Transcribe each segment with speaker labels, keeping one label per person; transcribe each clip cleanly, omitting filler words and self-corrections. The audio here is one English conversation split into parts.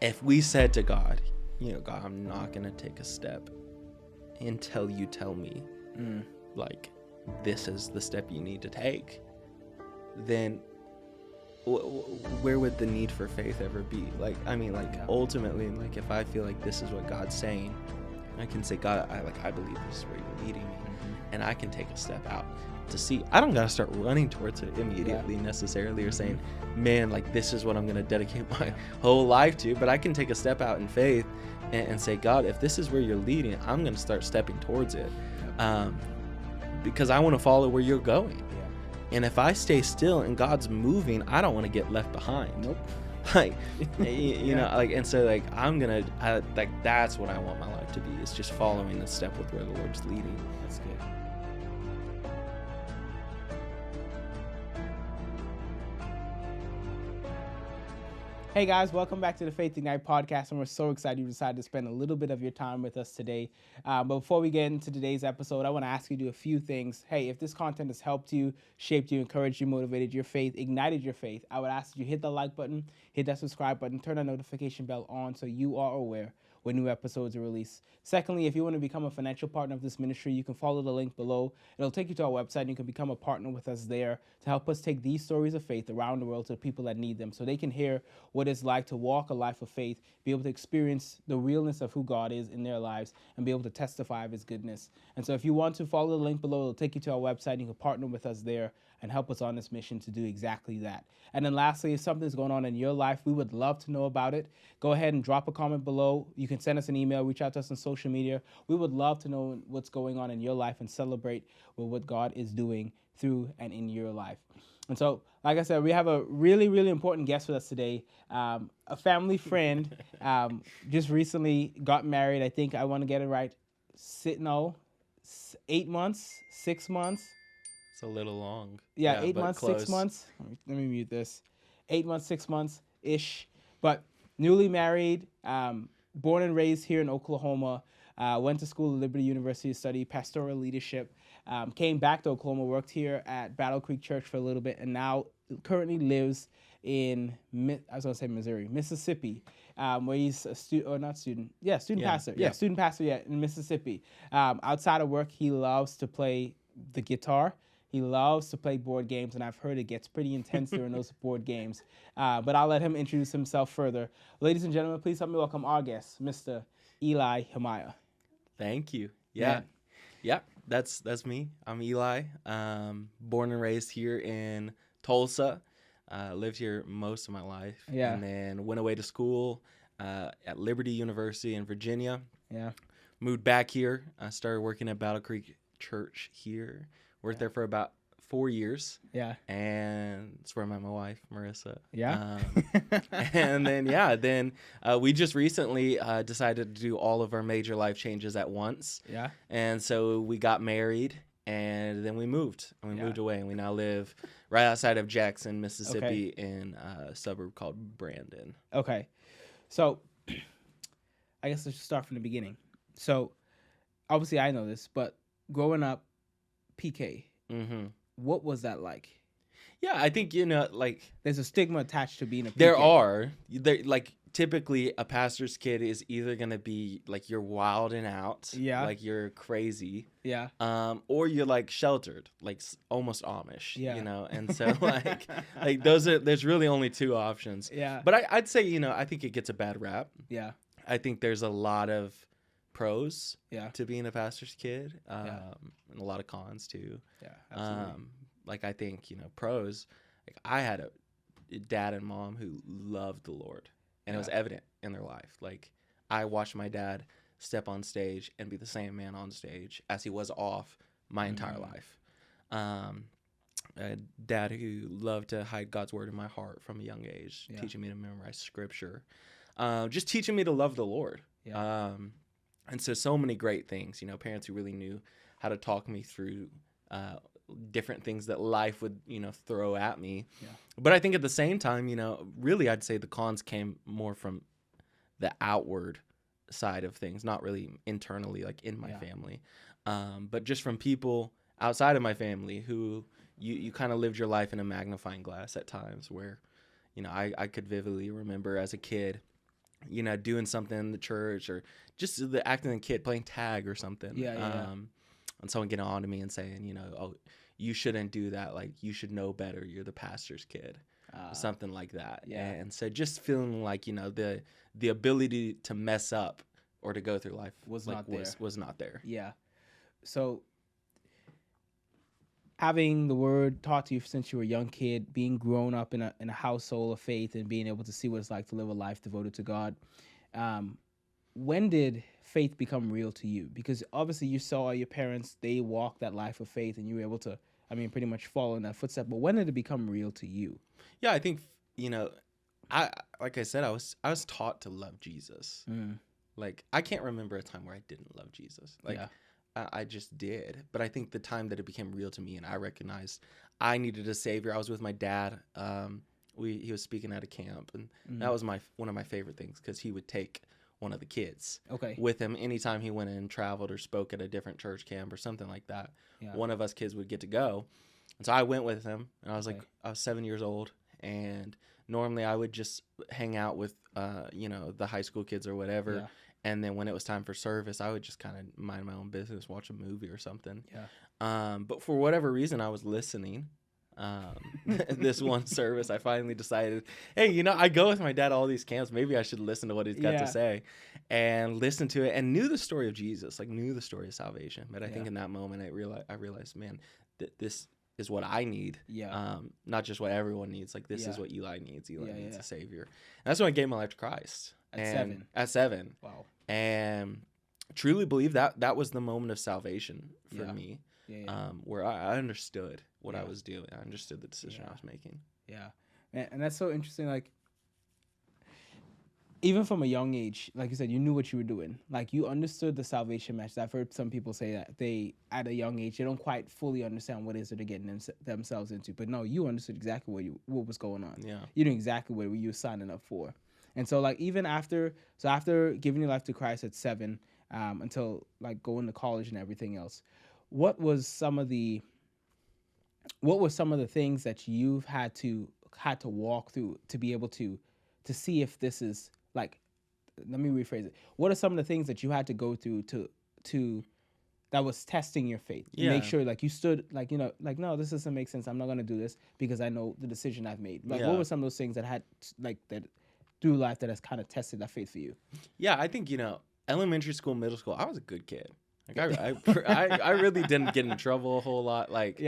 Speaker 1: if we said to God, God, I'm not going to take a step until you tell me, like, this is the step you need to take, then where would the need for faith ever be? Like, I mean, like, ultimately, like, if I feel like this is what God's saying, I can say, God, I believe this is where you're leading me, and I can take a step out to see. I don't gotta start running towards it immediately necessarily, or saying, man, like, this is what I'm gonna dedicate my whole life to, but I can take a step out in faith and say, God, if this is where you're leading, I'm gonna start stepping towards it, because I want to follow where you're going. And if I stay still and God's moving, I don't want to get left behind.
Speaker 2: Nope.
Speaker 1: Like, you know, like, and so, like, like, that's what I want my life to be, is just following the step with where the Lord's leading.
Speaker 2: That's good. Hey guys, welcome back to the Faith Ignite podcast, and we're so excited you decided to spend a little bit of your time with us today. But before we get into today's episode, I want to ask you to do a few things. Hey, if this content has helped you, shaped you, encouraged you, motivated your faith, ignited your faith, I would ask that you hit the like button, hit that subscribe button, turn the notification bell on so you are aware when new episodes are released. Secondly, if you want to become a financial partner of this ministry, you can follow the link below. It'll take you to our website, and you can become a partner with us there to help us take these stories of faith around the world to the people that need them, so they can hear what it's like to walk a life of faith, be able to experience the realness of who God is in their lives, and be able to testify of his goodness. And so if you want to follow the link below, it'll take you to our website, and you can partner with us there and help us on this mission to do exactly that. And then lastly, if something's going on in your life, we would love to know about it. Go ahead and drop a comment below. You can send us an email, reach out to us on social media. We would love to know what's going on in your life and celebrate with what God is doing through and in your life. And so, like I said, we have a really, really important guest with us today. A family friend, just recently got married. I think I want to get it right. 8 months, 6 months.
Speaker 1: It's a little long.
Speaker 2: Yeah, 8 months,
Speaker 1: close.
Speaker 2: 6 months. Let me mute this. 8 months, 6 months-ish. But newly married, born and raised here in Oklahoma. Went to school at Liberty University to study pastoral leadership. Came back to Oklahoma, worked here at Battle Creek Church for a little bit, and now currently lives in, Mississippi, where he's a student pastor.
Speaker 1: Yeah.
Speaker 2: Student pastor in Mississippi. Outside of work, he loves to play the guitar. He loves to play board games, and I've heard it gets pretty intense during those board games. But I'll let him introduce himself further. Ladies and gentlemen, please help me welcome our guest, Mr. Eli Himaya.
Speaker 1: Thank you. Yeah. That's me. I'm Eli. Born and raised here in Tulsa. Lived here most of my life.
Speaker 2: Yeah.
Speaker 1: And then went away to school at Liberty University in Virginia.
Speaker 2: Yeah.
Speaker 1: Moved back here. I started working at Battle Creek Church here. Worked there for about 4 years.
Speaker 2: Yeah.
Speaker 1: And that's where I met my wife, Marissa.
Speaker 2: Yeah.
Speaker 1: And then, we just recently decided to do all of our major life changes at once.
Speaker 2: Yeah.
Speaker 1: And so we got married, and then we moved. And we moved away, and we now live right outside of Jackson, Mississippi, in a suburb called Brandon.
Speaker 2: Okay. So I guess let's just start from the beginning. So obviously I know this, but growing up, PK, what was that like?
Speaker 1: Yeah, I think, like,
Speaker 2: there's a stigma attached to being a PK.
Speaker 1: There like, typically a pastor's kid is either going to be like, you're wilding out, like you're crazy, or you're like sheltered, like almost Amish, and so like there's really only two options. But I'd say, I think it gets a bad rap. I think there's a lot of pros to being a pastor's kid, and a lot of cons too.
Speaker 2: Absolutely.
Speaker 1: Like, I think, pros, like, I had a dad and mom who loved the Lord, and it was evident in their life. Like, I watched my dad step on stage and be the same man on stage as he was off my entire life. A dad who loved to hide God's word in my heart from a young age, teaching me to memorize scripture, just teaching me to love the Lord. And so many great things, parents who really knew how to talk me through different things that life would, throw at me. But I think at the same time, really I'd say the cons came more from the outward side of things, not really internally, like in my family, but just from people outside of my family who you kind of lived your life in a magnifying glass at times, where, I could vividly remember as a kid doing something in the church, or just the acting the kid playing tag or something.
Speaker 2: Yeah.
Speaker 1: And someone getting on to me and saying, oh, you shouldn't do that. Like, you should know better. You're the pastor's kid. Something like that.
Speaker 2: Yeah.
Speaker 1: And so just feeling like, the ability to mess up or to go through life
Speaker 2: was
Speaker 1: like,
Speaker 2: not there.
Speaker 1: Was not there.
Speaker 2: Yeah. So having the word taught to you since you were a young kid, being grown up in a household of faith, and being able to see what it's like to live a life devoted to God, when did faith become real to you? Because obviously you saw your parents, they walked that life of faith, and you were able to, pretty much follow in that footstep. But when did it become real to you?
Speaker 1: Yeah, I think, like I said, I was taught to love Jesus. Like, I can't remember a time where I didn't love Jesus. Like,
Speaker 2: yeah.
Speaker 1: I just did. But I think the time that it became real to me and I recognized I needed a savior, I was with my dad. He was speaking at a camp, and that was one of my favorite things, because he would take one of the kids with him anytime he went and traveled or spoke at a different church camp or something like that. Yeah. One of us kids would get to go. And so I went with him, and I was I was 7 years old, and normally I would just hang out with, the high school kids or whatever. Yeah. And then when it was time for service, I would just kind of mind my own business, watch a movie or something. Yeah. But for whatever reason, I was listening. This one service, I finally decided, hey, I go with my dad to all these camps. Maybe I should listen to what he's got to say, and listen to it, and knew the story of Jesus, like knew the story of salvation. But I think in that moment, I realized, man, this is what I need. Yeah. Not just what everyone needs. Like, this is what Eli needs. Eli needs a savior. And that's when I gave my life to Christ. At 7. Wow. And truly believe that was the moment of salvation for me. Where I understood what I was doing. I understood the decision I was making.
Speaker 2: Yeah. And that's so interesting. Like, even from a young age, like you said, you knew what you were doing. Like, you understood the salvation message. I've heard some people say that at a young age, they don't quite fully understand what it is that they're getting themselves into. But no, you understood exactly what was going on. Yeah. You knew exactly what you were signing up for. And so, like, even after giving your life to Christ at 7, until, like, going to college and everything else, what were some of the things that you've had to walk through to be able to see if this is, like, let me rephrase it. What are some of the things that you had to go through to that was testing your faith? To make sure, like, you stood, like, like, no, this doesn't make sense. I'm not going to do this because I know the decision I've made. Like, what were some of those things that had, like, that through life that has kind of tested that faith for you?
Speaker 1: Yeah, I think, elementary school, middle school, I was a good kid. Like, I really didn't get in trouble a whole lot. Like,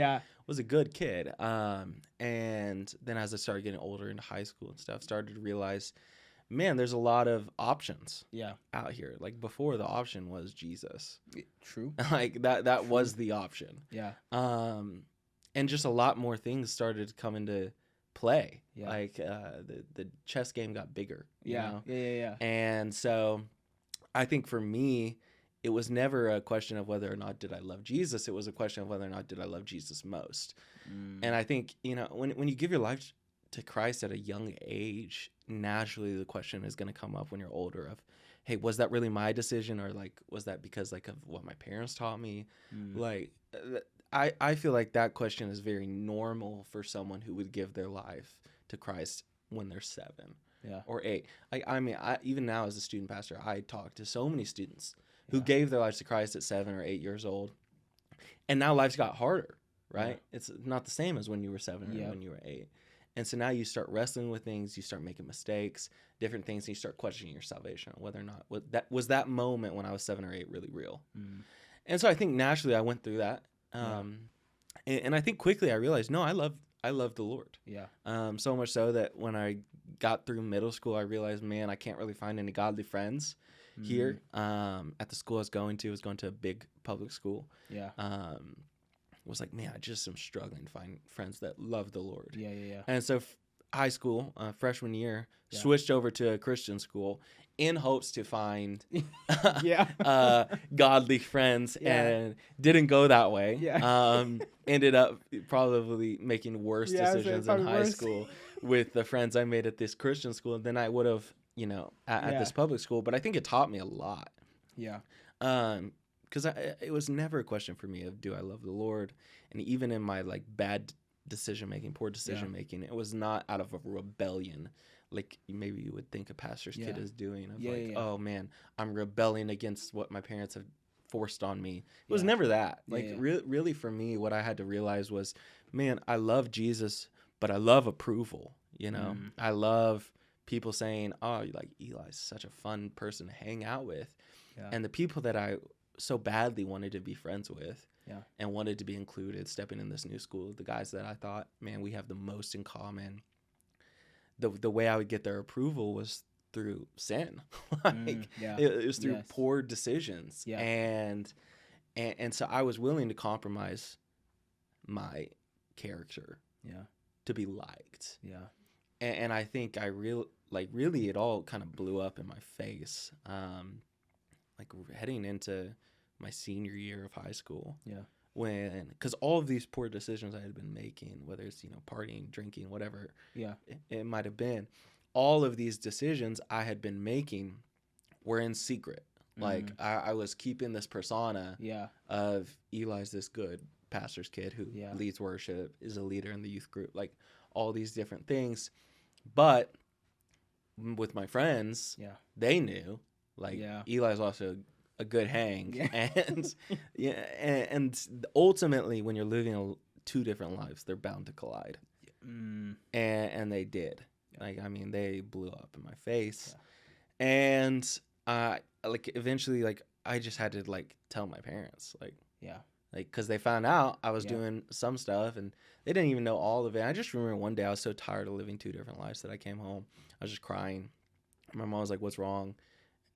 Speaker 1: was a good kid. And then as I started getting older into high school and stuff, started to realize, man, there's a lot of options out here. Like, before, the option was Jesus.
Speaker 2: True.
Speaker 1: Like, that was the option.
Speaker 2: Yeah.
Speaker 1: And just a lot more things started to come into play. Yeah. Like, the chess game got bigger.
Speaker 2: Yeah.
Speaker 1: And so I think for me, it was never a question of whether or not did I love Jesus. It was a question of whether or not did I love Jesus most. And I think, when you give your life to Christ at a young age, naturally the question is going to come up when you're older of, hey, was that really my decision? Or, like, was that because, like, of what my parents taught me? Like, I feel like that question is very normal for someone who would give their life to Christ when they're 7 or 8. Even now as a student pastor, I talk to so many students who gave their lives to Christ at 7 or 8 years old, and now life's got harder, right? It's not the same as when you were 7 or when you were 8. And so now you start wrestling with things, you start making mistakes, different things, and you start questioning your salvation, whether or not was that moment when I was 7 or 8 really real. And so I think naturally I went through that. And I think quickly I realized, no, I love the Lord. So much so that when I got through middle school, I realized, man, I can't really find any godly friends here. At the school I was going to a big public school. Was like, man, I just am struggling to find friends that love the Lord. And so high school, freshman year, switched over to a Christian school in hopes to find godly friends, and didn't go that way. Ended up probably making worse decisions in high school with the friends I made at this Christian school than I would have, at this public school. But I think it taught me a lot. Because it was never a question for me of, do I love the Lord? And even in my, like, bad decision-making, poor decision-making, it was not out of a rebellion. like maybe you would think a pastor's kid
Speaker 2: Yeah.
Speaker 1: is doing of
Speaker 2: Yeah,
Speaker 1: like,
Speaker 2: yeah, yeah.
Speaker 1: oh man, I'm rebelling against what my parents have forced on me. It was
Speaker 2: Yeah.
Speaker 1: never that.
Speaker 2: Yeah,
Speaker 1: Like
Speaker 2: yeah.
Speaker 1: really for me, what I had to realize was, man, I love Jesus, but I love approval. You know, I love people saying, oh, like Eli's such a fun person to hang out with.
Speaker 2: Yeah.
Speaker 1: And the people that I so badly wanted to be friends with
Speaker 2: Yeah.
Speaker 1: and wanted to be included stepping in this new school, the guys that I thought, man, we have the most in common. The way I would get their approval was through sin. Like
Speaker 2: Yeah.
Speaker 1: it was through
Speaker 2: Yes.
Speaker 1: poor decisions.
Speaker 2: Yeah.
Speaker 1: And so I was willing to compromise my character
Speaker 2: Yeah.
Speaker 1: to be liked.
Speaker 2: Yeah.
Speaker 1: And I think really it all kind of blew up in my face. Like heading into my senior year of high school.
Speaker 2: Yeah.
Speaker 1: Because all of these poor decisions I had been making, whether it's, partying, drinking, whatever
Speaker 2: Yeah.
Speaker 1: it might have been, all of these decisions I had been making were in secret. Like I was keeping this persona
Speaker 2: Yeah.
Speaker 1: of Eli's this good pastor's kid who
Speaker 2: Yeah.
Speaker 1: leads worship, is a leader in the youth group, like all these different things. But with my friends,
Speaker 2: Yeah.
Speaker 1: they knew, like,
Speaker 2: Yeah.
Speaker 1: Eli's also a good hang.
Speaker 2: Yeah.
Speaker 1: And and ultimately when you're living two different lives, they're bound to collide. And they did.
Speaker 2: Yeah.
Speaker 1: Like, I mean, they blew up in my face. Yeah. And like eventually, like, I just had to like tell my parents, like,
Speaker 2: Yeah.
Speaker 1: like, because they found out I was
Speaker 2: Yeah.
Speaker 1: doing some stuff and they didn't even know all of it. I just remember one day I was so tired of living two different lives that I came home. I was just crying. My mom was like, "What's wrong?"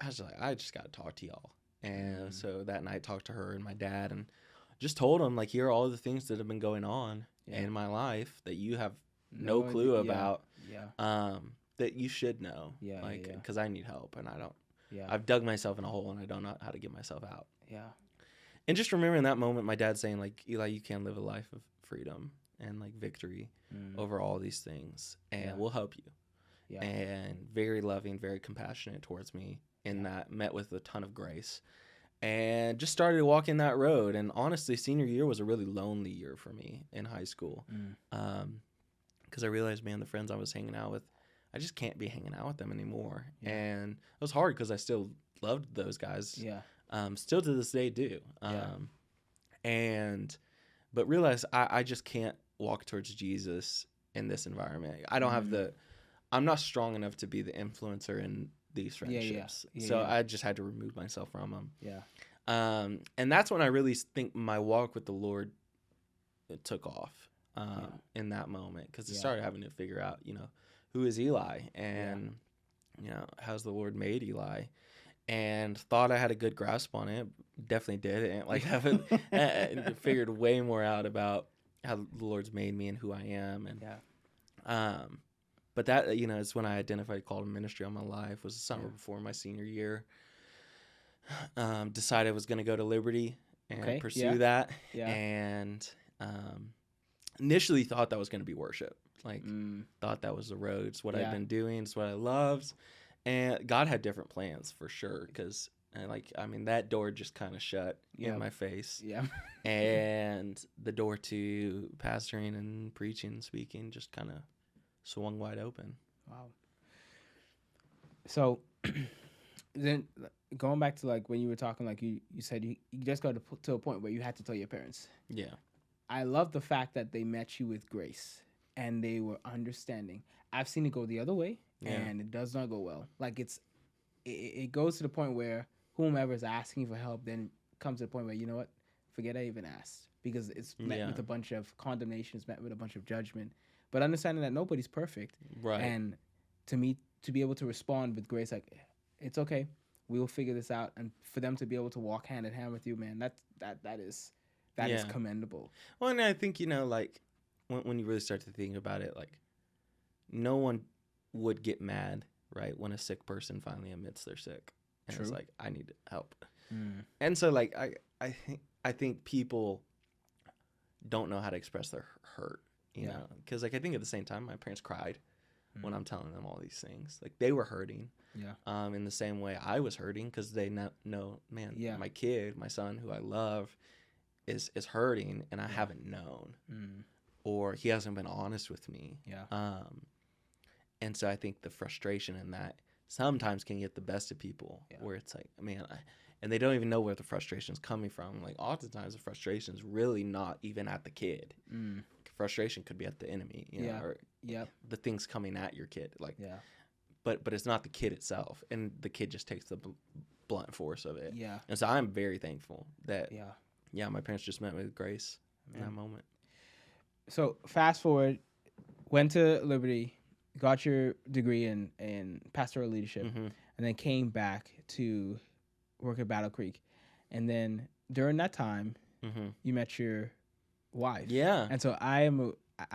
Speaker 1: I was like, "I just got to talk to y'all." And so that night, talked to her and my dad and just told them, like, here are all the things that have been going on in my life that you have no clue about.
Speaker 2: Yeah.
Speaker 1: That you should know.
Speaker 2: Yeah.
Speaker 1: Like,
Speaker 2: Yeah.
Speaker 1: because I need help and I don't.
Speaker 2: Yeah.
Speaker 1: I've dug myself in a hole and I don't know how to get myself out.
Speaker 2: Yeah.
Speaker 1: And just remember in that moment, my dad saying, like, Eli, you can live a life of freedom and like victory over all these things, and we'll help you.
Speaker 2: Yeah.
Speaker 1: And very loving, very compassionate towards me in that, met with a ton of grace, and just started walking that road. And honestly, senior year was a really lonely year for me in high school. Because I realized, man, the friends I was hanging out with, I just can't be hanging out with them anymore.
Speaker 2: Yeah.
Speaker 1: And it was hard because I still loved those guys.
Speaker 2: Yeah.
Speaker 1: Still to this day do. But realize I just can't walk towards Jesus in this environment. I don't have I'm not strong enough to be the influencer in these friendships. I just had to remove myself from them.
Speaker 2: Yeah.
Speaker 1: And that's when I really think my walk with the Lord took off in that moment, because I started having to figure out, who is Eli, and how's the Lord made Eli, and thought I had a good grasp on it. Definitely did, and like haven't figured way more out about how the Lord's made me and who I am, and but that is when I identified call to ministry on my life. Was the summer before my senior year. Decided I was going to go to Liberty and pursue that, and initially thought that was going to be worship. Like, thought that was the road. It's what I've been doing. It's what I loved. And God had different plans for sure. Because, that door just kind of shut in my face. Yeah. And the door to pastoring and preaching and speaking just kind of swung wide open.
Speaker 2: Wow. So, then going back to, like, when you were talking, like, you said you just got to a point where you had to tell your parents. Yeah. I love the fact that they met you with grace. And they were understanding. I've seen it go the other way, and it does not go well. Like, it goes to the point where whomever is asking for help then comes to the point where, you know what, forget I even asked, because it's met with a bunch of condemnation, it's met with a bunch of judgment. But understanding that nobody's perfect, right? And to be able to respond with grace, like, it's okay, we will figure this out, and for them to be able to walk hand in hand with you, man, that is commendable.
Speaker 1: Well, and I think like. When you really start to think about it, like, no one would get mad, right, when a sick person finally admits they're sick, and it's like, I need help. And so, like, I think people don't know how to express their hurt, you know, because, like, I think at the same time, my parents cried when I'm telling them all these things. Like, they were hurting, in the same way I was hurting, because they know, man, my kid, my son, who I love, is hurting, and I haven't known. Or he hasn't been honest with me. And so I think the frustration in that sometimes can get the best of people, where it's like, man, and they don't even know where the frustration is coming from. Like, oftentimes the frustration is really not even at the kid. Frustration could be at the enemy, you know, or the things coming at your kid. Like, but it's not the kid itself, and the kid just takes the blunt force of it. And so I'm very thankful that my parents just met me with grace in that moment.
Speaker 2: So fast forward, went to Liberty, got your degree in pastoral leadership, and then came back to work at Battle Creek. And then during that time, you met your wife.
Speaker 1: Yeah.
Speaker 2: And so I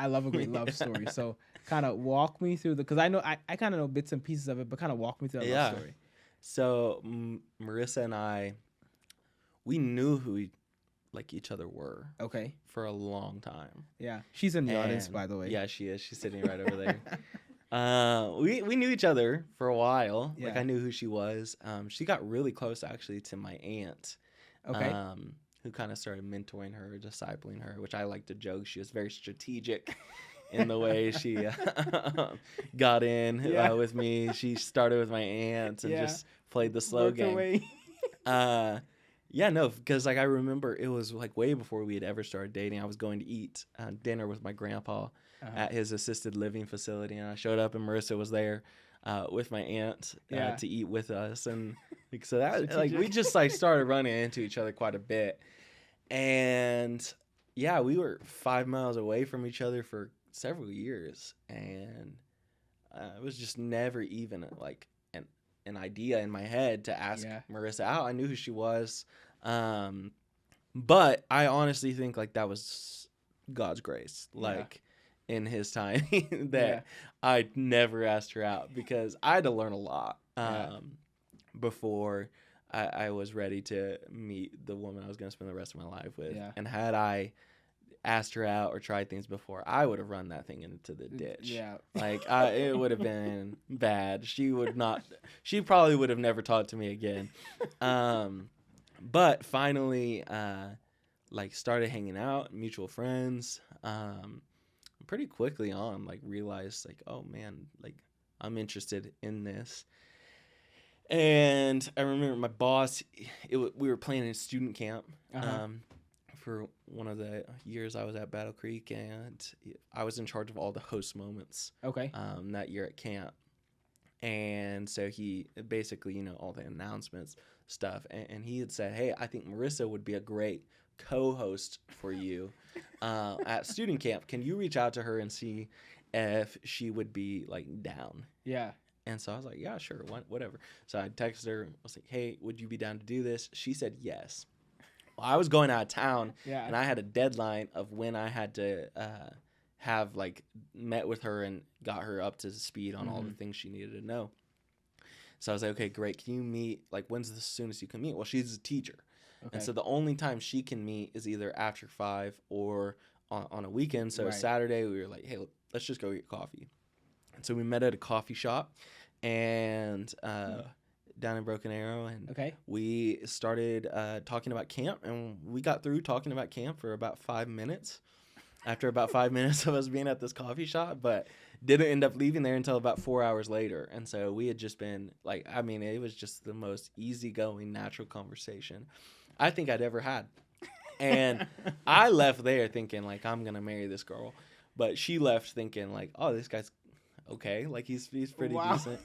Speaker 2: love a great love story. So kind of walk me through because I know I kind of know bits and pieces of it, but kind of walk me through that love story.
Speaker 1: So Marissa and I, we knew who each other were.
Speaker 2: Okay.
Speaker 1: For a long time.
Speaker 2: Yeah. She's in the audience, by the way.
Speaker 1: Yeah, she is. She's sitting right over there. We knew each other for a while.
Speaker 2: Yeah.
Speaker 1: Like, I knew who she was. She got really close actually to my aunt.
Speaker 2: Okay.
Speaker 1: Who kind of started mentoring her, discipling her, which I like to joke. She was very strategic in the way she got in with me. She started with my aunt and just played the slow game. Yeah, no, because like I remember it was like way before we had ever started dating. I was going to eat dinner with my grandpa at his assisted living facility, and I showed up and Marissa was there with my aunt to eat with us, and like, so that like we just like started running into each other quite a bit, and yeah, we were 5 miles away from each other for several years, and it was just never even like an idea in my head to ask Marissa out. I knew who she was, but I honestly think like that was God's grace, like in His timing that I never asked her out, because I had to learn a lot before I was ready to meet the woman I was going to spend the rest of my life with. And had I asked her out or tried things before, I would have run that thing into the ditch. Like it would have been bad. She probably would have never talked to me again. But finally, like started hanging out, mutual friends. Pretty quickly on, like realized like, oh man, like I'm interested in this. And I remember my boss, we were playing in student camp. For one of the years I was at Battle Creek, and I was in charge of all the host moments. That year at camp, and so he basically, all the announcements stuff, and he had said, "Hey, I think Marissa would be a great co-host for you at student camp. Can you reach out to her and see if she would be like down?" And so I was like, "Yeah, sure, whatever." So I texted her. I was like, "Hey, would you be down to do this?" She said yes. I was going out of town, and I had a deadline of when I had to have like met with her and got her up to speed on all the things she needed to know. So I was like, okay, great. Can you meet? Like, when's the soonest you can meet? Well, she's a teacher, and so the only time she can meet is either after 5 or on a weekend. So Saturday, we were like, hey, let's just go get coffee. And so we met at a coffee shop, and down in Broken Arrow, and we started talking about camp, and we got through talking about camp for about 5 minutes. After about 5 minutes of us being at this coffee shop, but didn't end up leaving there until about 4 hours later. And so we had just been like, I mean, it was just the most easygoing, natural conversation I think I'd ever had. And I left there thinking like, I'm gonna marry this girl, but she left thinking like, oh, this guy's okay, like he's pretty decent.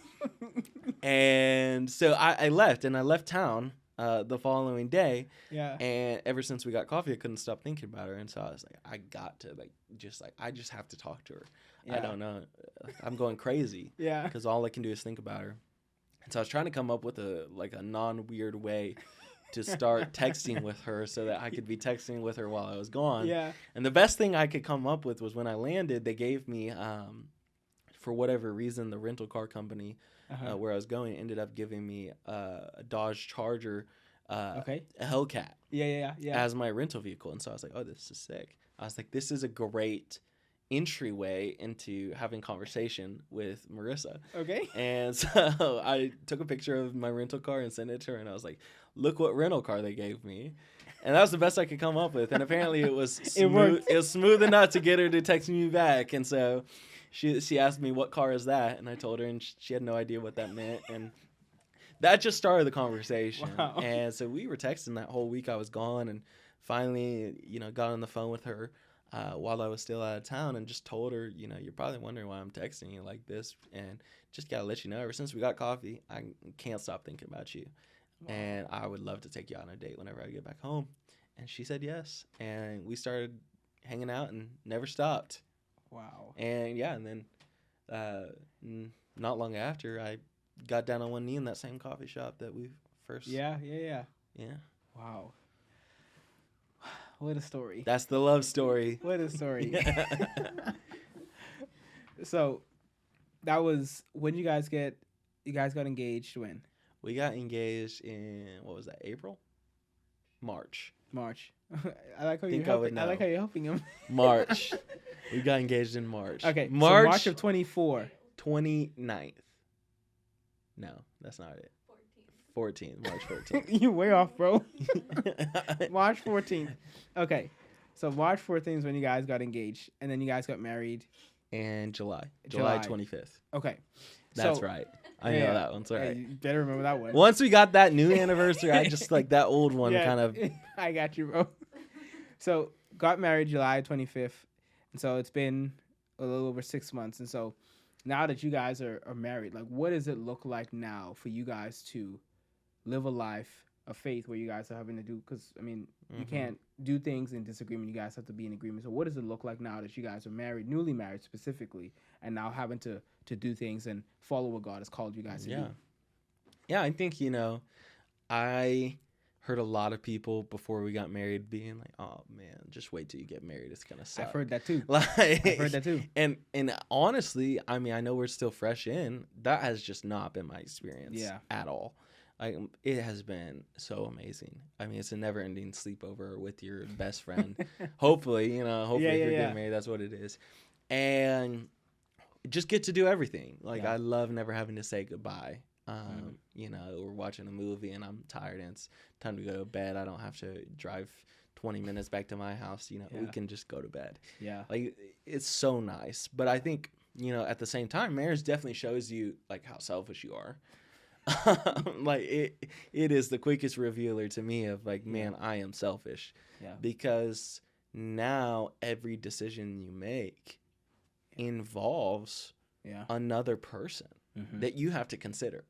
Speaker 1: And so I left, and I left town the following day. And ever since we got coffee, I couldn't stop thinking about her. And so I was like, I got to I just have to talk to her. I don't know, I'm going crazy. Because all I can do is think about her. And so I was trying to come up with a non-weird way to start texting with her so that I could be texting with her while I was gone. And the best thing I could come up with was when I landed, they gave me for whatever reason, the rental car company where I was going ended up giving me a Dodge Charger, a Hellcat, as my rental vehicle. And so I was like, oh, this is sick. I was like, this is a great entryway into having conversation with Marissa. And so I took a picture of my rental car and sent it to her, and I was like, look what rental car they gave me. And that was the best I could come up with. And apparently it was smooth. It was smooth enough to get her to text me back. And so she asked me what car is that, and I told her, and she had no idea what that meant, and that just started the conversation.
Speaker 2: Wow.
Speaker 1: And so we were texting that whole week I was gone, and finally, got on the phone with her while I was still out of town, and just told her, you're probably wondering why I'm texting you like this, and just gotta let you know, ever since we got coffee, I can't stop thinking about you. Wow. And I would love to take you out on a date whenever I get back home. And she said yes, and we started hanging out and never stopped.
Speaker 2: Wow.
Speaker 1: And yeah, and then not long after, I got down on one knee in that same coffee shop that we first.
Speaker 2: Yeah. Wow. What a story.
Speaker 1: That's the love story.
Speaker 2: What a story. So that was when you guys got engaged when?
Speaker 1: We got engaged in, what was that, April? March.
Speaker 2: I like how you're helping. I like how you're helping him.
Speaker 1: March. We got engaged in March.
Speaker 2: Okay. March of 24.
Speaker 1: 29th. No, that's not it. 14th. March 14th.
Speaker 2: You way off, bro. March 14th. Okay. So March 14th is when you guys got engaged, and then you guys got married.
Speaker 1: And July 25th.
Speaker 2: Okay.
Speaker 1: That's right. I know that one's right.
Speaker 2: You better remember that one.
Speaker 1: Once we got that new anniversary, I just like that old one kind of.
Speaker 2: I got you, bro. So got married July 25th, and so it's been a little over 6 months, and so now that you guys are married, like, what does it look like now for you guys to live a life of faith where you guys are having to do, because I mean, you can't do things in disagreement. You guys have to be in agreement. So what does it look like now that you guys are married, newly married specifically, and now having to do things and follow what God has called you guys to do?
Speaker 1: Yeah, I think, I heard a lot of people before we got married being like, oh man, just wait till you get married, it's gonna suck.
Speaker 2: I've heard that too.
Speaker 1: I've
Speaker 2: heard that too.
Speaker 1: And honestly, I mean, I know we're still fresh in, that has just not been my experience at all. It has been so amazing. I mean, it's a never-ending sleepover with your best friend. Hopefully, if you're getting married, that's what it is. And just get to do everything. I love never having to say goodbye. We're watching a movie and I'm tired and it's time to go to bed. I don't have to drive 20 minutes back to my house. We can just go to bed. Yeah. It's so nice. But I think, at the same time, marriage definitely shows you how selfish you are. It is the quickest revealer to me of man, I am selfish. Because now every decision you make involves another person that you have to consider.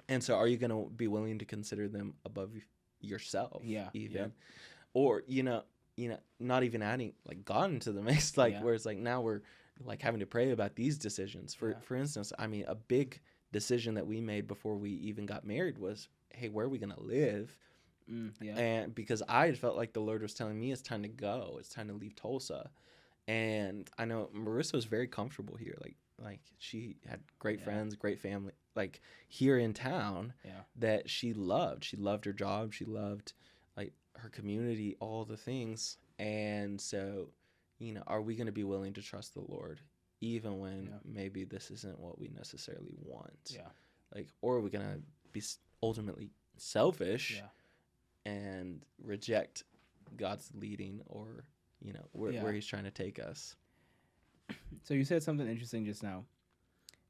Speaker 1: And so are you going to be willing to consider them above yourself? Or not even adding God into the mix, where it's now we're having to pray about these decisions. For instance, I mean, a big decision that we made before we even got married was, hey, where are we going to live? And because I had felt like the Lord was telling me it's time to go, it's time to leave Tulsa. And I know Marissa was very comfortable here. She had great friends, great family, here in town that she loved. She loved her job. She loved her community, all the things. And so, are we going to be willing to trust the Lord even when maybe this isn't what we necessarily want? Or are we going to be ultimately selfish and reject God's leading or, where he's trying to take us?
Speaker 2: So you said something interesting just now.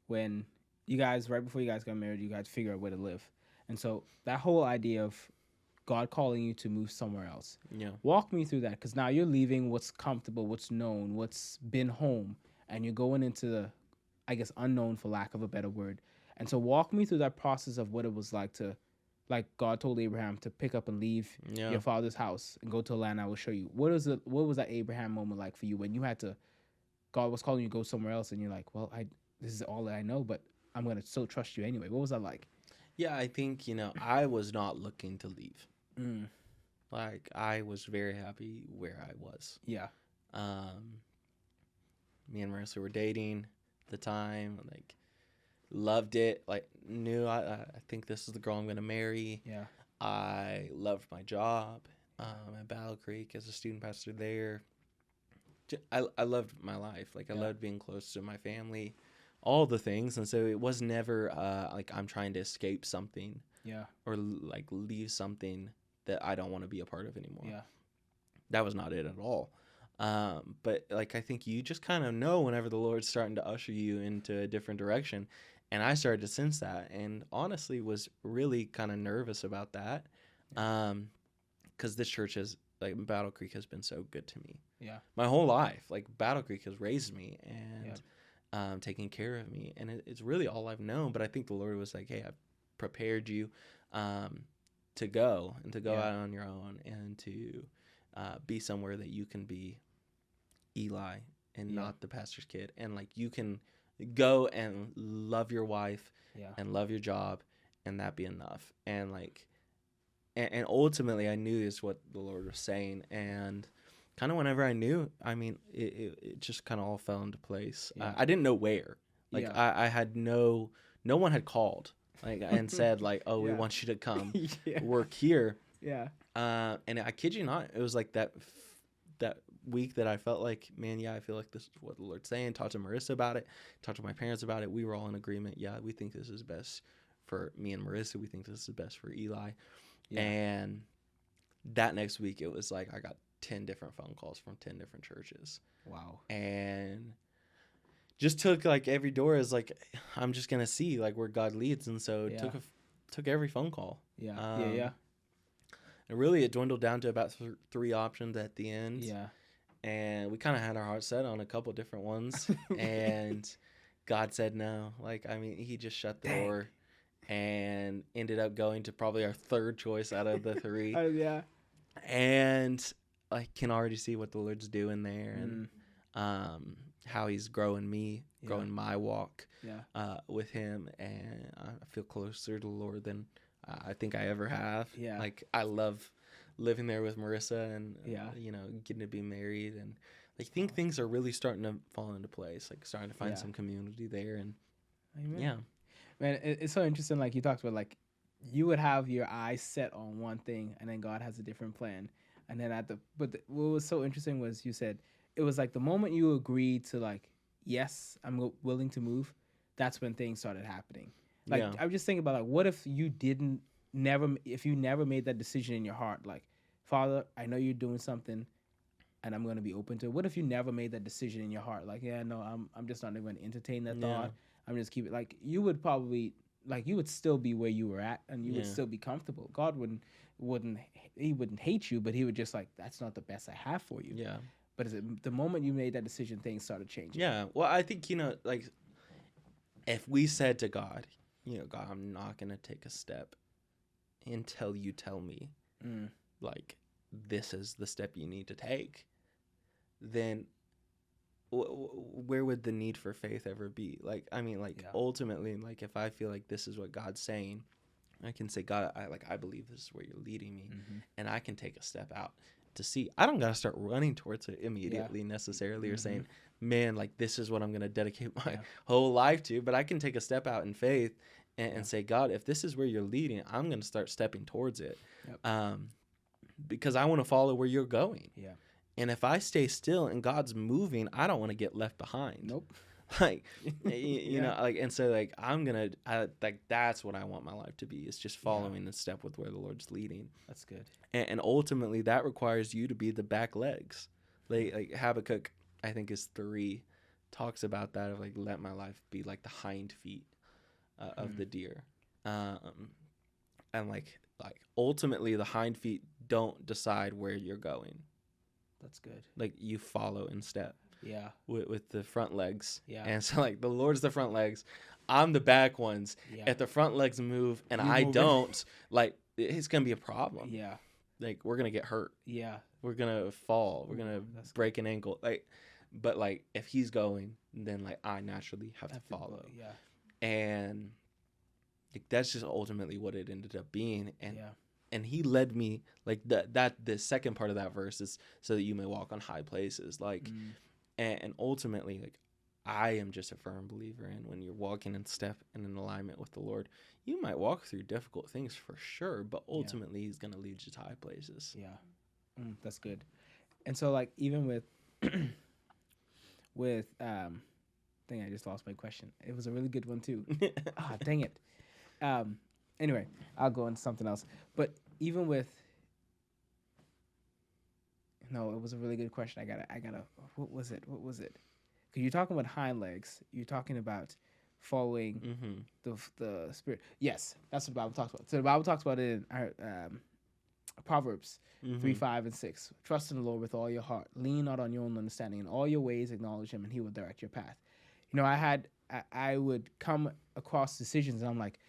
Speaker 2: When you guys, right before you guys got married, you guys figure out where to live. And so that whole idea of God calling you to move somewhere else. Walk me through that, because now you're leaving what's comfortable, what's known, what's been home, and you're going into the, I guess, unknown, for lack of a better word. And so walk me through that process of what it was like to, God told Abraham to pick up and leave your father's house and go to a land I will show you. What was that Abraham moment like for you when you had to, God was calling you to go somewhere else, and you're like, well, this is all that I know, but I'm going to still trust you anyway. What was that like?
Speaker 1: Yeah, I think, I was not looking to leave. I was very happy where I was. Me and Marissa were dating at the time, loved it, knew I think this is the girl I'm going to marry. I loved my job at Battle Creek as a student pastor there. I loved my life. I loved being close to my family, all the things. And so it was never I'm trying to escape something or leave something that I don't want to be a part of anymore. That was not it at all. But like I think you just kind of know whenever the Lord's starting to usher you into a different direction. And I started to sense that, and honestly was really kind of nervous about that. Because this church has, like, Battle Creek has been so good to me.
Speaker 2: Yeah.
Speaker 1: My whole life, like, Battle Creek has raised me and
Speaker 2: Yeah.
Speaker 1: taken care of me, and it's really all I've known. But I think the Lord was like, "Hey, I've prepared you to go out on your own and to be somewhere that you can be Eli and not the pastor's kid, and like you can go and love your wife and love your job, and that be enough." And like, and ultimately, I knew this what the Lord was saying, and kind of whenever I knew, I mean, it just kind of all fell into place. I didn't know where. Like I had no one had called like and said like, "Oh, we want you to come work here." And I kid you not, it was like that week that I felt like, man, I feel like this is what the Lord's saying. Talked to Marissa about it, talked to my parents about it. We were all in agreement. Yeah, we think this is best for me and Marissa. We think this is best for Eli. And that next week, it was like I got 10 different phone calls from 10 different churches.
Speaker 2: Wow.
Speaker 1: And just took like every door as like, I'm just going to see like where God leads. And so took every phone call. And really it dwindled down to about 3 options at the end. And we kind of had our heart set on a couple different ones. And God said no. Like, I mean, he just shut the door and ended up going to probably our 3rd choice out of the 3. And I can already see what the Lord's doing there, and how he's growing me, growing my walk with him. And I feel closer to the Lord than I think I ever have. Like, I love living there with Marissa and, you know, getting to be married. And I think things are really starting to fall into place, like starting to find some community there. And
Speaker 2: man, it's so interesting. Like you talked about, like you would have your eyes set on one thing, and then God has a different plan. And then what was so interesting was you said it was like the moment you agreed to like, yes, I'm willing to move, that's when things started happening. Like I was just thinking about like, what if you never made that decision in your heart, like, Father, I know you're doing something, and I'm going to be open to it. What if you never made that decision in your heart, like, no, I'm just not even going to entertain that thought. I'm just keep it. Like, you would probably, like, you would still be where you were at, and you would still be comfortable. God wouldn't hate you, but he would just like, that's not the best I have for you. But the moment you made that decision, things started changing.
Speaker 1: Well, I think, you know, like, if we said to God, you know, God, I'm not going to take a step until you tell me, like, this is the step you need to take, then where would the need for faith ever be? Like, I mean, like, ultimately, like, if I feel like this is what God's saying, I can say, God, I believe this is where you're leading me, and I can take a step out to see. I don't got to start running towards it immediately necessarily, or saying, man, like, this is what I'm going to dedicate my whole life to, but I can take a step out in faith and say, God, if this is where you're leading, I'm going to start stepping towards it. Because I want to follow where you're going. And if I stay still and God's moving, I don't want to get left behind. Like, you know, like, and so like, like, that's what I want my life to be, is just following in step with where the Lord's leading.
Speaker 2: That's good.
Speaker 1: And ultimately that requires you to be the back legs. Like Habakkuk, I think is 3, talks about that, of like, let my life be like the hind feet of the deer. And like ultimately the hind feet don't decide where you're going.
Speaker 2: That's good.
Speaker 1: Like, you follow in step. With the front legs. And so like, the Lord's the front legs, I'm the back ones. If the front legs move and I don't, like, it's gonna be a problem. Like, we're gonna get hurt. We're gonna fall. We're gonna break an ankle. Like, but like, if he's going, then like, I naturally have to follow. And like, that's just ultimately what it ended up being. And he led me, like, the second part of that verse is so that you may walk on high places. Like, and ultimately, like, I am just a firm believer in, when you're walking in step and in alignment with the Lord, you might walk through difficult things for sure, but ultimately he's going to lead you to high places.
Speaker 2: That's good. And so like, even with dang, I just lost my question. It was a really good one too. Dang it. Anyway, I'll go into something else. But even with, No, it was a really good question. I gotta. What was it? What was it? Because you're talking about hind legs. You're talking about following
Speaker 1: Mm-hmm.
Speaker 2: the spirit. Yes, that's what the Bible talks about. So the Bible talks about it in Proverbs 3,
Speaker 1: Mm-hmm.
Speaker 2: 5, and 6. Trust in the Lord with all your heart. Lean not on your own understanding. In all your ways, acknowledge Him, and He will direct your path. You know, I would come across decisions, and I'm like,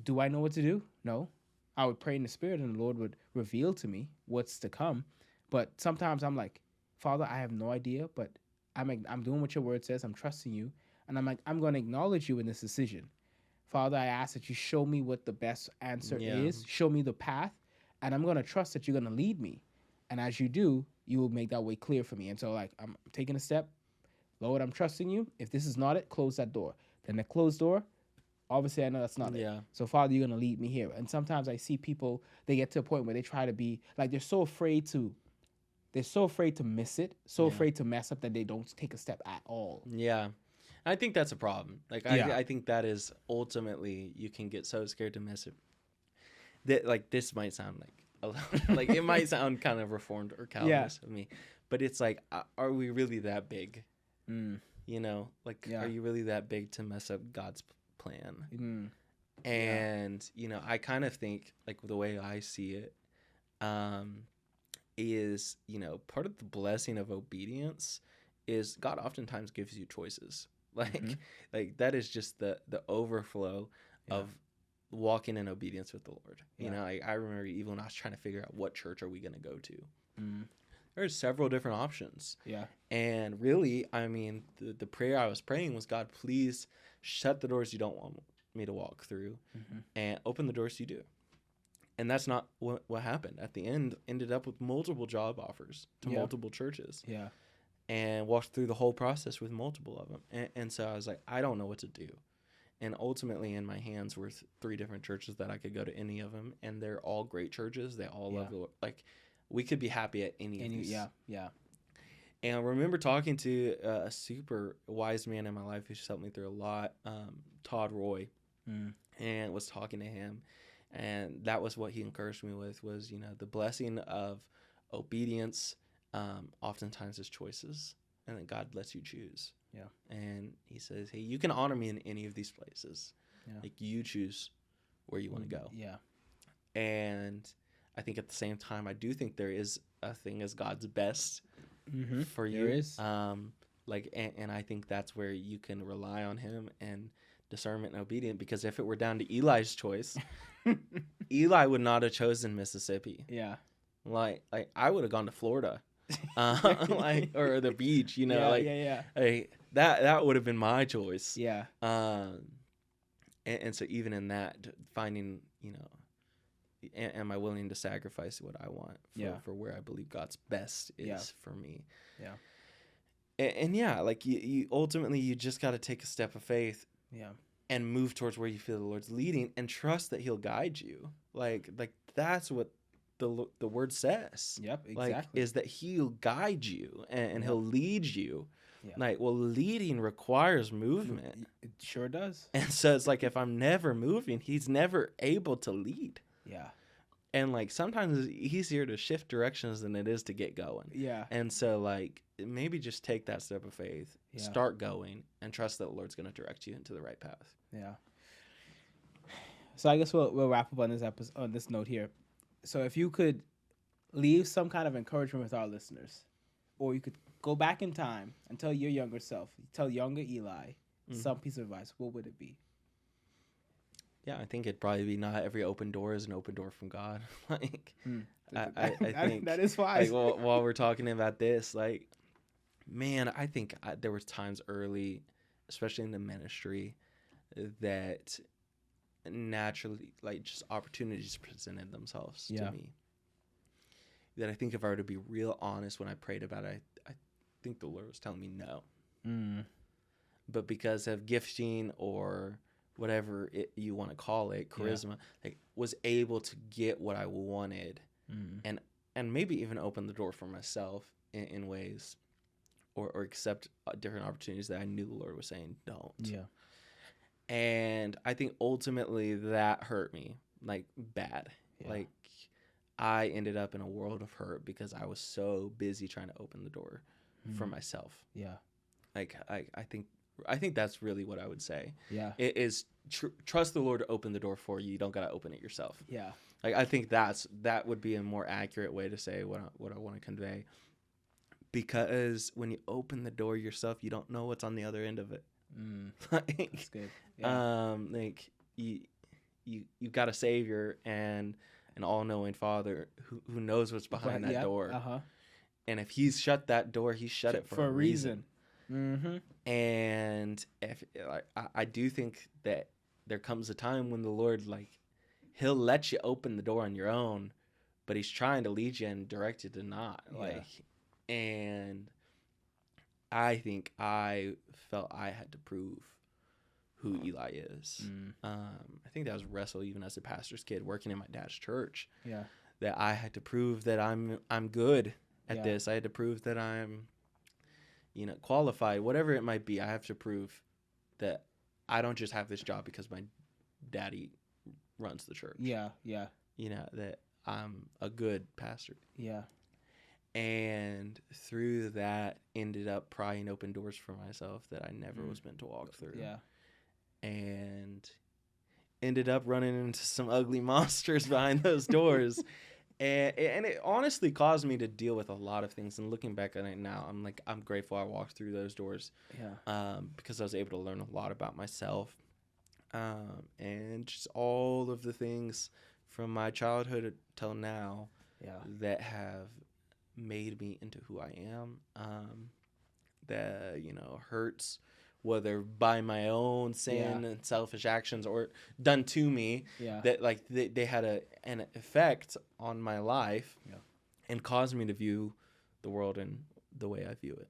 Speaker 2: do I know what to do? No. I would pray in the Spirit, and the Lord would reveal to me what's to come. But sometimes I'm like, Father, I have no idea, but I'm doing what your word says. I'm trusting you, and I'm like, I'm going to acknowledge you in this decision. Father, I ask that you show me what the best answer
Speaker 1: Yeah.
Speaker 2: is. Show me the path, and I'm going to trust that you're going to lead me. And as you do, you will make that way clear for me. And so, like, I'm taking a step. Lord, I'm trusting you. If this is not it, close that door. Then the closed door, obviously I know that's not it.
Speaker 1: Yeah.
Speaker 2: So Father, you're going to lead me here. And sometimes I see people, they get to a point where they try to be like, they're so afraid to miss it, so
Speaker 1: Yeah.
Speaker 2: afraid to mess up that they don't take a step at all.
Speaker 1: Yeah. I think that's a problem. Like,
Speaker 2: Yeah.
Speaker 1: I think that is ultimately, you can get so scared to miss it. That, like, this might sound like it might sound kind of reformed or Calvinist of me, but it's like, are we really that big?
Speaker 2: Mm.
Speaker 1: You know, like,
Speaker 2: Yeah.
Speaker 1: are you really that big to mess up God's plan?
Speaker 2: Mm.
Speaker 1: And, you know, I kind of think, like, the way I see it, is, you know, part of the blessing of obedience is God oftentimes gives you choices. Like, like that is just the overflow of walking in obedience with the Lord. You know, I remember even when I was trying to figure out what church are we going to go to. There's several different options.
Speaker 2: Yeah.
Speaker 1: And really, I mean, the prayer I was praying was, God, please shut the doors you don't want me to walk through and open the doors you do. And that's not what happened. At the end, ended up with multiple job offers to multiple churches.
Speaker 2: Yeah.
Speaker 1: And walked through the whole process with multiple of them. And so I was like, I don't know what to do. And ultimately, in my hands were 3 different churches that I could go to any of them. And they're all great churches. They all love the Lord. Like, we could be happy at any of these.
Speaker 2: Yeah. Yeah.
Speaker 1: And I remember talking to a super wise man in my life who's helped me through a lot, Todd Roy, and was talking to him. And that was what he encouraged me with was, you know, the blessing of obedience oftentimes is choices, and then God lets you choose.
Speaker 2: Yeah.
Speaker 1: And he says, hey, you can honor me in any of these places.
Speaker 2: Yeah.
Speaker 1: Like, you choose where you want to go.
Speaker 2: Yeah.
Speaker 1: And I think at the same time, I do think there is a thing as God's best for you.
Speaker 2: There is.
Speaker 1: Like, and I think that's where you can rely on him and discernment and obedience, because if it were down to Eli's choice, Eli would not have chosen Mississippi.
Speaker 2: Yeah.
Speaker 1: Like I would have gone to Florida, like, or the beach, you know, like that would have been my choice.
Speaker 2: Yeah.
Speaker 1: And so even in that, finding, you know, am I willing to sacrifice what I want for where I believe God's best is for me?
Speaker 2: Yeah.
Speaker 1: And yeah, like you ultimately, you just got to take a step of faith.
Speaker 2: Yeah.
Speaker 1: And move towards where you feel the Lord's leading, and trust that He'll guide you. Like that's what the word says.
Speaker 2: Yep, exactly.
Speaker 1: Like, is that He'll guide you and He'll lead you.
Speaker 2: Yeah.
Speaker 1: Like, well, leading requires movement.
Speaker 2: It sure does.
Speaker 1: And so it's like, if I'm never moving, He's never able to lead.
Speaker 2: Yeah.
Speaker 1: And like, sometimes it's easier to shift directions than it is to get going.
Speaker 2: Yeah.
Speaker 1: And so like, maybe just take that step of faith, start going, and trust that the Lord's going to direct you into the right path.
Speaker 2: Yeah. So I guess we'll wrap up on this episode, on this note here. So if you could leave some kind of encouragement with our listeners, or you could go back in time and tell your younger self, tell younger Eli, some piece of advice, what would it be?
Speaker 1: Yeah, I think it'd probably be not every open door is an open door from God. Like, I think
Speaker 2: that is wise.
Speaker 1: Like, while we're talking about this, like, man, I think there was times early, especially in the ministry, that naturally, like, just opportunities presented themselves to me. That I think if I were to be real honest when I prayed about it, I think the Lord was telling me no. But because of gifting or whatever you want to call it, charisma, like, was able to get what I wanted, and maybe even open the door for myself in ways, or accept different opportunities that I knew the Lord was saying don't.
Speaker 2: Yeah.
Speaker 1: And I think ultimately that hurt me, like, bad.
Speaker 2: Yeah.
Speaker 1: Like, I ended up in a world of hurt because I was so busy trying to open the door for myself.
Speaker 2: Yeah.
Speaker 1: Like I think that's really what I would say.
Speaker 2: Yeah.
Speaker 1: It is trust the Lord to open the door for you. You don't gotta open it yourself.
Speaker 2: Yeah.
Speaker 1: Like I think that would be a more accurate way to say what I want to convey. Because when you open the door yourself, you don't know what's on the other end of it. Like,
Speaker 2: That's good. Yeah.
Speaker 1: like you got a Savior and an all-knowing Father who knows what's behind that door. And if He's shut that door, He's shut it for a reason.
Speaker 2: Mm-hmm.
Speaker 1: And if like I do think that there comes a time when the Lord, like, He'll let you open the door on your own, but He's trying to lead you and direct you to not. Like, and I think I felt I had to prove who Eli is. I think that was wrestle even as a pastor's kid working in my dad's church.
Speaker 2: Yeah.
Speaker 1: That I had to prove that I'm good at this. I had to prove that I'm, qualified, whatever it might be. I have to prove that I don't just have this job because my daddy runs the church.
Speaker 2: Yeah. Yeah.
Speaker 1: That I'm a good pastor.
Speaker 2: Yeah.
Speaker 1: And through that, ended up prying open doors for myself that I never was meant to walk through.
Speaker 2: Yeah.
Speaker 1: And ended up running into some ugly monsters behind those doors. And it honestly caused me to deal with a lot of things. And looking back on it now, I'm grateful I walked through those doors.
Speaker 2: Yeah.
Speaker 1: Because I was able to learn a lot about myself. And just all of the things from my childhood till now that have made me into who I am. That, hurts, whether by my own sin and selfish actions or done to me, that like they had an effect on my life and caused me to view the world in the way I view it.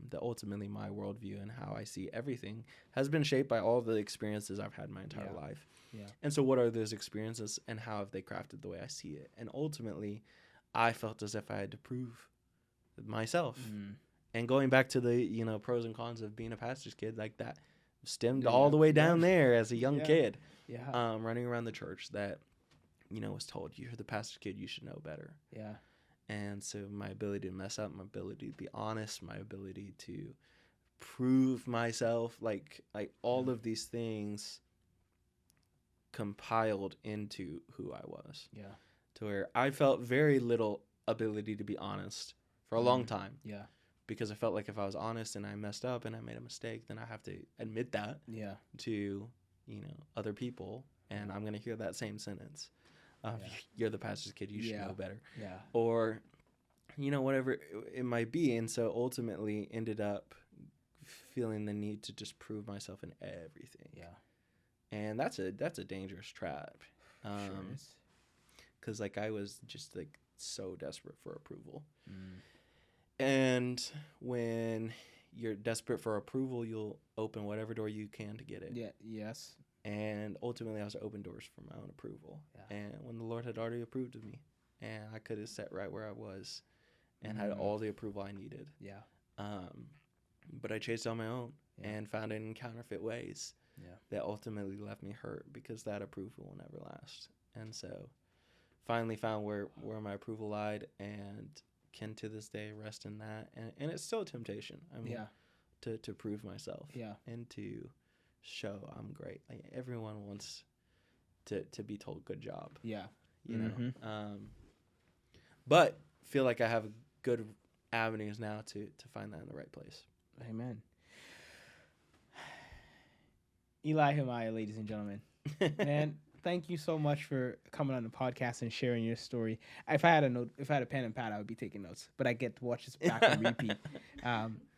Speaker 1: That ultimately my worldview and how I see everything has been shaped by all the experiences I've had my entire life. And so what are those experiences and how have they crafted the way I see it? And ultimately, I felt as if I had to prove myself. And going back to the, pros and cons of being a pastor's kid, like that stemmed all the way down there as a young kid, running around the church that, was told, you're the pastor's kid, you should know better. And so my ability to mess up, my ability to be honest, my ability to prove myself, like all of these things compiled into who I was. To where I felt very little ability to be honest for a long time. Because I felt like if I was honest and I messed up and I made a mistake, then I have to admit that to, other people. And I'm going to hear that same sentence. You're the pastor's kid, you should know better. Or, whatever it might be. And so ultimately ended up feeling the need to just prove myself in everything. And that's a dangerous trap. Because like I was just like so desperate for approval. And when you're desperate for approval, you'll open whatever door you can to get it. And ultimately, I was open doors for my own approval. And when the Lord had already approved of me, and I could have sat right where I was, and had all the approval I needed. But I chased on my own and found it in counterfeit ways that ultimately left me hurt because that approval will never last. And so, finally found where my approval lied and can to this day rest in that, and it's still a temptation. I mean, to prove myself, and to show I'm great. Like everyone wants to be told good job. But feel like I have good avenues now to find that in the right place.
Speaker 2: Amen. Eli Himaya, ladies and gentlemen, man. Thank you so much for coming on the podcast and sharing your story. If I had a pen and pad, I would be taking notes. But I get to watch this back on repeat.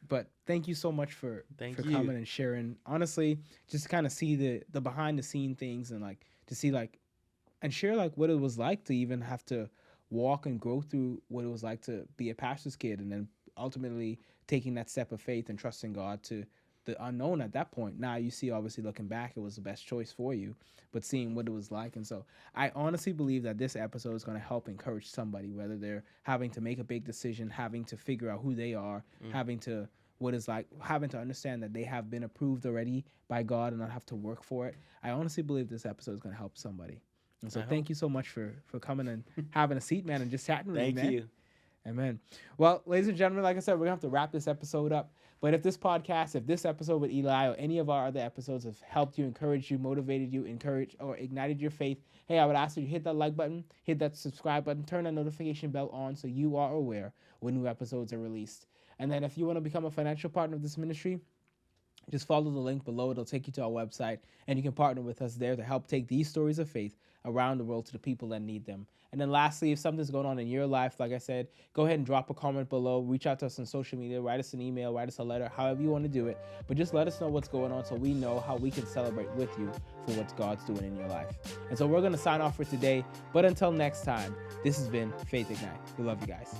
Speaker 2: But thank you so much for coming and sharing. Honestly, just to kind of see the behind the scene things and like to see like and share like what it was like to even have to walk and go through what it was like to be a pastor's kid, and then ultimately taking that step of faith and trusting God to the unknown at that point. Now you see, obviously looking back, it was the best choice for you, but seeing what it was like. And so I honestly believe that this episode is going to help encourage somebody, whether they're having to make a big decision, having to figure out who they are, having to understand that they have been approved already by God and not have to work for it. I honestly believe this episode is going to help somebody. And so thank you so much for coming and having a seat, man, and just chatting with me, man.
Speaker 1: Thank you.
Speaker 2: Amen. Well, ladies and gentlemen, like I said, we're going to have to wrap this episode up. But if this episode with Eli or any of our other episodes have helped you, encouraged you, motivated you, encouraged or ignited your faith, hey, I would ask you to hit that like button, hit that subscribe button, turn that notification bell on so you are aware when new episodes are released. And then if you want to become a financial partner of this ministry, just follow the link below. It'll take you to our website, and you can partner with us there to help take these stories of faith around the world to the people that need them. And then lastly, if something's going on in your life, like I said, go ahead and drop a comment below. Reach out to us on social media. Write us an email. Write us a letter, however you want to do it. But just let us know what's going on so we know how we can celebrate with you for what God's doing in your life. And so we're going to sign off for today. But until next time, this has been Faith Ignite. We love you guys.